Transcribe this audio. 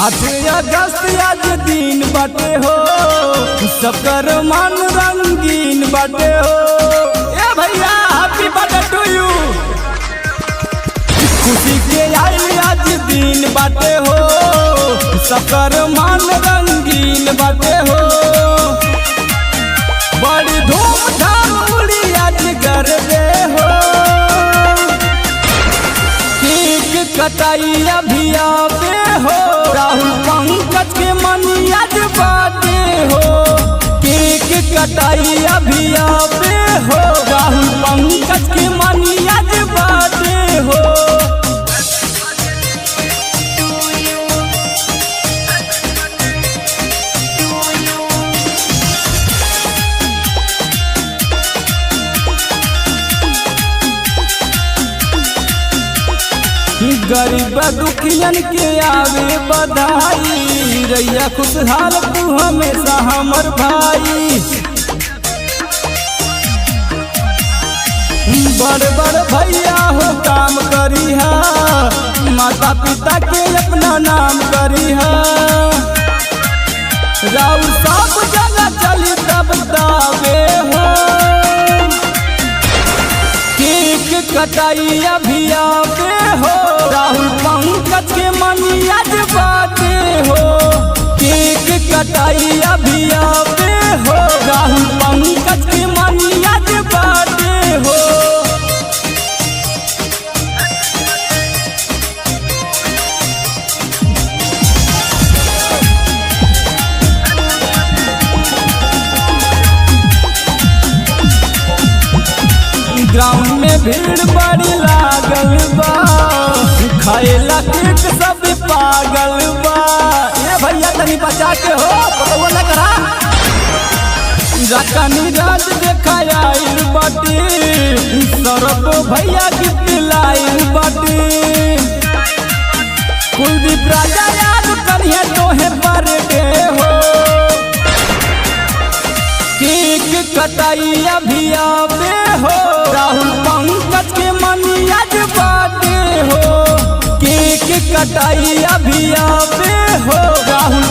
8 अगस्त आज दिन बाटे हो, सबकर मन रंगीन बाटे हो। ए भैया हैप्पी बर्थडे टू यू। खुशी के आई आज दिन बाटे हो, सबकर मन रंगीन बाटे हो। बड़ी धूमधाम उड़ी आज गरबे हो, केक कटाई अभी आवे हो। राहुल पंकज के मनी आज बाटे हो, केक कटाई अभी आवे हो। राहुल पंकज के मनी आज बाटे हो। गरीब दुखियन के आवे बधाई, रैया खुशहाल तू हमेशा हमर भाई। बड़ बड़ भैया हो काम करिहा, माता पिता के अपना नाम करिहा। राउर सब जगह चली तब दावे हो, केक कटाई अभी आवे हो। राहुल पंकज के मनी आज बाटे हो, केक कटाई अभी आवे हो। राहुल पंकज के मनी आज बाटे हो। ग्राउंड में भीड़ बड़ी लागल बा, खाएला केक सब पागल बा। ये भैया तनी बचा के हो, पता न करा। रकनी राज देखाया बाटी, सरब भैया गिफ्ट लाइल बाटी। कुलदीप राजा याद करिए तोहे बर्थडे हो, केक कटाई अभी आवे हो। राहुल पंकज के मनी आज बाटे हो, केक कटाई अभी आवे हो। राहुल